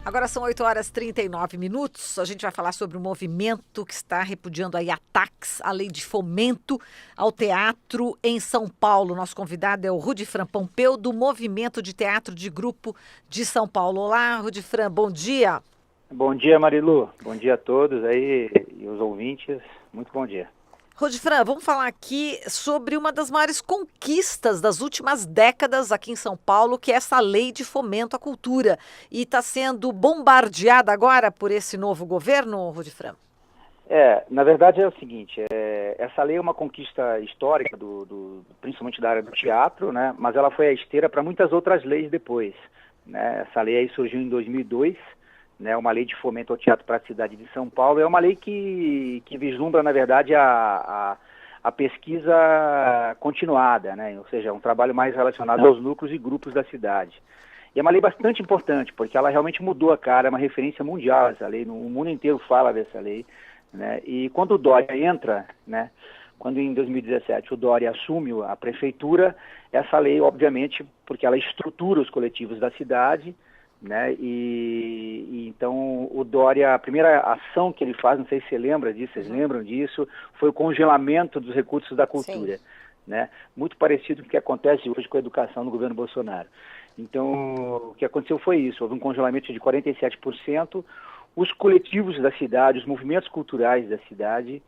Agora são 8h39. A gente vai falar sobre o movimento que está repudiando aí ataques à lei de fomento ao teatro em São Paulo. Nosso convidado é o Rudifran Pompeu, do Movimento de Teatro de Grupo de São Paulo. Olá, Rudifran, bom dia. Bom dia, Marilu. Bom dia a todos aí e os ouvintes. Muito bom dia. Rudifran, vamos falar aqui sobre uma das maiores conquistas das últimas décadas aqui em São Paulo, que é essa lei de fomento à cultura. E está sendo bombardeada agora por esse novo governo, Rudifran? Na verdade é o seguinte, essa lei é uma conquista histórica, principalmente da área do teatro, né? Mas ela foi a esteira para muitas outras leis depois, né? Essa lei aí surgiu em 2002, né, uma lei de fomento ao teatro para a cidade de São Paulo. É uma lei que vislumbra, na verdade, a pesquisa continuada, né, ou seja, um trabalho mais relacionado aos núcleos e grupos da cidade. E é uma lei bastante importante, porque ela realmente mudou a cara, é uma referência mundial essa lei, o mundo inteiro fala dessa lei, né, e quando o Dória entra, né, quando em 2017 o Dória assume a prefeitura, essa lei, obviamente, porque ela estrutura os coletivos da cidade, né? E então o Dória, a primeira ação que ele faz, não sei se você lembra disso, vocês lembram disso, foi o congelamento dos recursos da cultura, né? Muito parecido com o que acontece hoje com a educação no governo Bolsonaro. Então, o que aconteceu foi isso, houve um congelamento de 47%, os coletivos da cidade, os movimentos culturais da cidade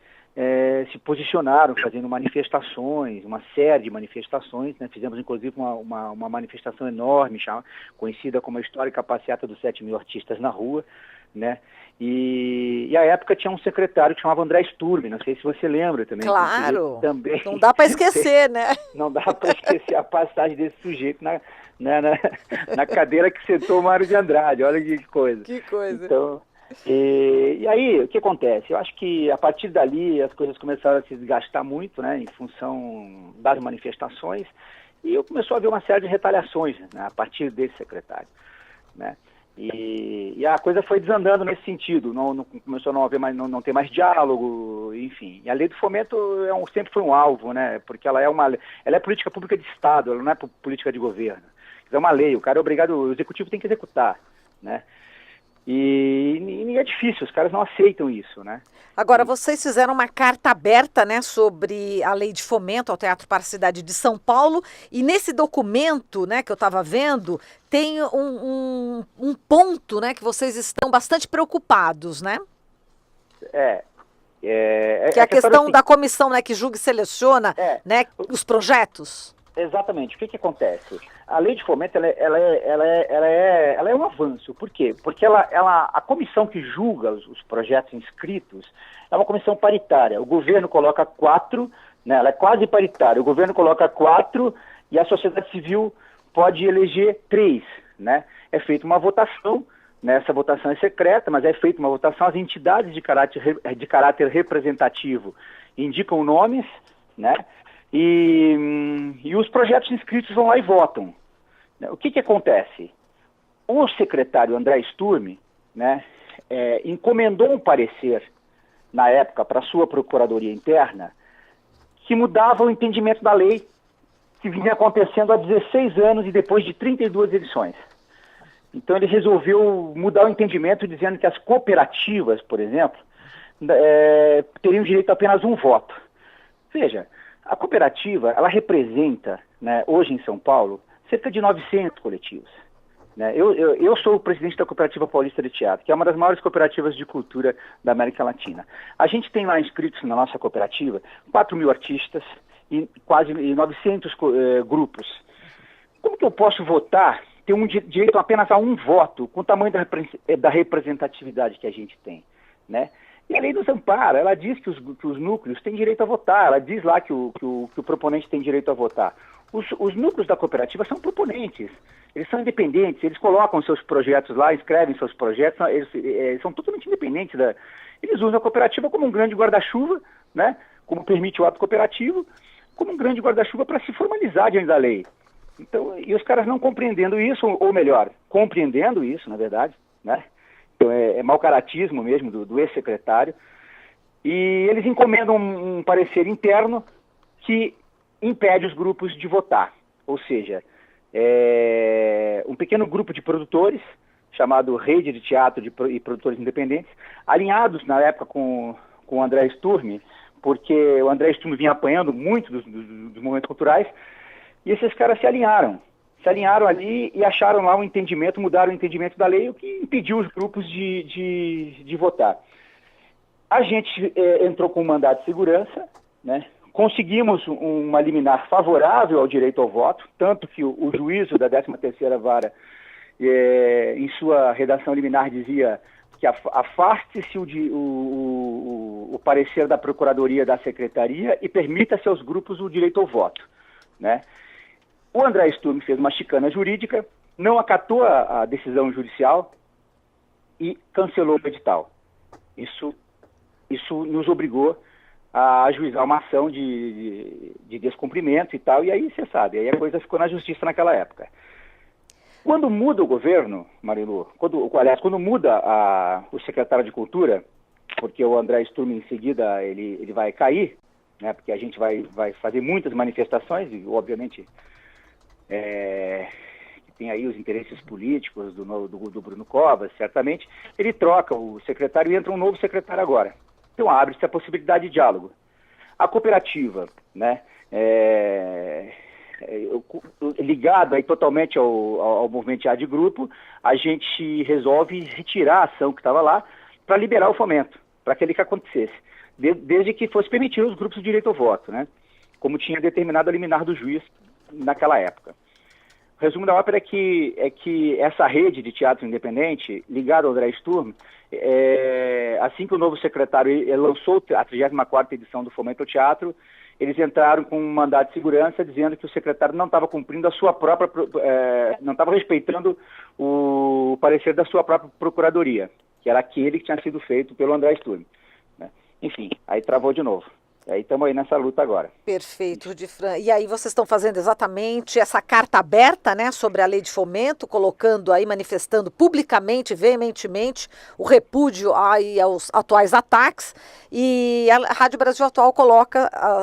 se posicionaram fazendo manifestações, uma série de manifestações, né? Fizemos inclusive uma manifestação enorme, conhecida como a histórica passeata dos 7.000 artistas na rua, né? E à época tinha um secretário que chamava André Sturm, não sei se você lembra também. Claro, também, não dá para esquecer, né? Não dá para esquecer a passagem desse sujeito na cadeira que sentou o Mário de Andrade, olha que coisa. Que coisa. Então, e aí, o que acontece? Eu acho que a partir dali as coisas começaram a se desgastar muito, né, em função das manifestações, e começou a haver uma série de retaliações, né, a partir desse secretário, né? E a coisa foi desandando nesse sentido, começou a não haver mais, não ter mais diálogo, enfim. E a lei do fomento sempre foi um alvo, né, porque ela é política pública de Estado, ela não é política de governo. É uma lei, o cara é obrigado, o executivo tem que executar, né? E é difícil, os caras não aceitam isso, né? Agora, vocês fizeram uma carta aberta, né, sobre a lei de fomento ao teatro para a cidade de São Paulo, e nesse documento, né, que eu estava vendo, tem um ponto, né, que vocês estão bastante preocupados, né? Que é a questão da comissão, né, que julga e seleciona, né, os projetos. Exatamente. O que acontece? A lei de fomento ela é um avanço. Por quê? Porque a comissão que julga os projetos inscritos é uma comissão paritária. O governo coloca 4, né, ela é quase paritária. O governo coloca 4 e a sociedade civil pode eleger 3. Né? É feita uma votação, né, essa votação é secreta, mas é feita uma votação. As entidades de caráter representativo indicam nomes, né? E os projetos inscritos vão lá e votam. O que acontece? O secretário André Sturm, né, encomendou um parecer, na época, para a sua procuradoria interna, que mudava o entendimento da lei que vinha acontecendo há 16 anos e depois de 32 edições. Então ele resolveu mudar o entendimento dizendo que as cooperativas, por exemplo, teriam direito a apenas um voto. Veja, a cooperativa, ela representa, né, hoje em São Paulo, cerca de 900 coletivos. Né? Eu sou o presidente da Cooperativa Paulista de Teatro, que é uma das maiores cooperativas de cultura da América Latina. A gente tem lá inscritos na nossa cooperativa 4.000 artistas e quase 900 grupos. Como que eu posso votar, ter direito apenas a um voto, com o tamanho da representatividade que a gente tem, né? E a lei nos ampara, ela diz que os núcleos têm direito a votar, ela diz lá que o proponente tem direito a votar. Os núcleos da cooperativa são proponentes, eles são independentes, eles colocam seus projetos lá, escrevem seus projetos, eles são totalmente independentes. Eles usam a cooperativa como um grande guarda-chuva, né, como permite o ato cooperativo, como um grande guarda-chuva para se formalizar diante da lei. Então, e os caras não compreendendo isso, ou melhor, compreendendo isso, na verdade, né? Então, é mau caratismo mesmo do ex-secretário, e eles encomendam um parecer interno que impede os grupos de votar. Ou seja, um pequeno grupo de produtores, né, chamado Rede de Teatro e Produtores Independentes, alinhados na época com o André Sturm, porque o André Sturm vinha apanhando muito dos movimentos culturais, e esses caras se alinharam ali e acharam lá um entendimento, mudaram o entendimento da lei, o que impediu os grupos de votar. A gente entrou com um mandado de segurança, né? Conseguimos uma liminar favorável ao direito ao voto, tanto que o juízo da 13ª Vara, em sua redação liminar, dizia que afaste-se o parecer da Procuradoria da Secretaria e permita-se aos grupos o direito ao voto, né? O André Sturm fez uma chicana jurídica, não acatou a decisão judicial e cancelou o edital. Isso nos obrigou a ajuizar uma ação de descumprimento e tal, e aí você sabe, aí a coisa ficou na justiça naquela época. Quando muda o governo, Marilu, quando muda o secretário de Cultura, porque o André Sturm em seguida ele vai cair, né, porque a gente vai fazer muitas manifestações, e obviamente tem aí os interesses políticos do Bruno Covas, certamente, ele troca o secretário e entra um novo secretário agora. Então abre-se a possibilidade de diálogo. A cooperativa, né, ligado aí totalmente ao movimento de grupo, a gente resolve retirar a ação que estava lá para liberar o fomento, para aquele que acontecesse, desde que fosse permitido os grupos de direito ao voto, né, como tinha determinado a liminar do juiz naquela época. O resumo da ópera é que essa rede de teatro independente, ligada ao André Sturm, assim que o novo secretário lançou a 34ª edição do Fomento ao Teatro, eles entraram com um mandado de segurança dizendo que o secretário não estava cumprindo a sua própria, não estava respeitando o parecer da sua própria procuradoria, que era aquele que tinha sido feito pelo André Sturm, né? Enfim, aí travou de novo. E aí estamos aí nessa luta agora. Perfeito, Rudifran. E aí vocês estão fazendo exatamente essa carta aberta, né, sobre a lei de fomento, colocando aí, manifestando publicamente, veementemente, o repúdio aí aos atuais ataques. E a Rádio Brasil Atual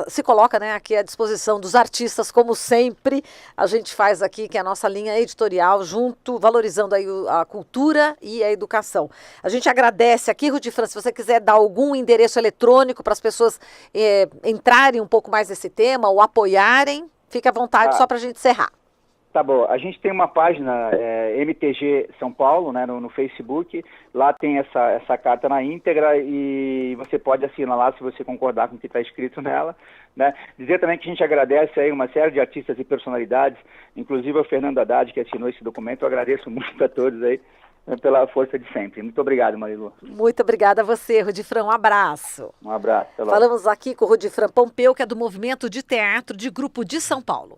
se coloca, né, aqui à disposição dos artistas, como sempre a gente faz aqui, que é a nossa linha editorial, junto, valorizando aí a cultura e a educação. A gente agradece aqui, Rudifran, se você quiser dar algum endereço eletrônico para as pessoas entrarem um pouco mais nesse tema ou apoiarem, fique à vontade só para a gente encerrar. Tá bom, a gente tem uma página MTG São Paulo, né, no Facebook, lá tem essa carta na íntegra e você pode assinar lá se você concordar com o que está escrito nela, né. Dizer também que a gente agradece aí uma série de artistas e personalidades, inclusive o Fernando Haddad que assinou esse documento, eu agradeço muito a todos aí pela força de sempre. Muito obrigado, Marilu. Muito obrigada a você, Rudifran. Um abraço. Um abraço. Até logo. Falamos aqui com o Rudifran Pompeu, que é do Movimento de Teatro de Grupo de São Paulo.